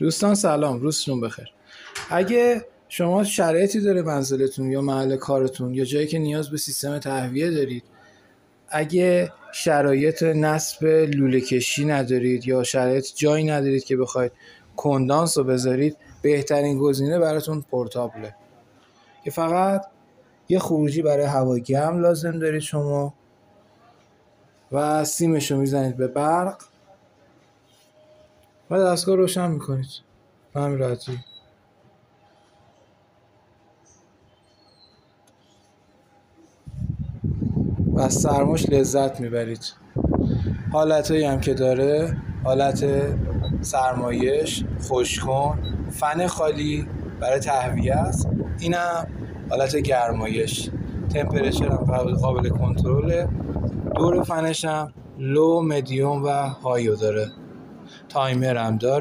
دوستان سلام، روزتون بخیر. اگه شما شرایطی داره منزلتون یا محل کارتون یا جایی که نیاز به سیستم تهویه دارید، اگه شرایط نصب لوله کشی ندارید یا شرایط جایی ندارید که بخواید کندانس رو بذارید، بهترین گزینه براتون پورتابله که فقط یه خروجی برای هوای گرم لازم دارید شما و سیمش رو میزنید به برق و دستگاه روشن میکنید به همین راحتی. و از سرماش لذت میبرید. حالتایی هم که داره، حالت سرمایش، خشک‌کن، فن خالی برای تهویه است، اینم حالت گرمایش، تمپرچر هم قابل کنترله، دور فنش هم لو، مدیوم و هایو داره، تایمر هم داره.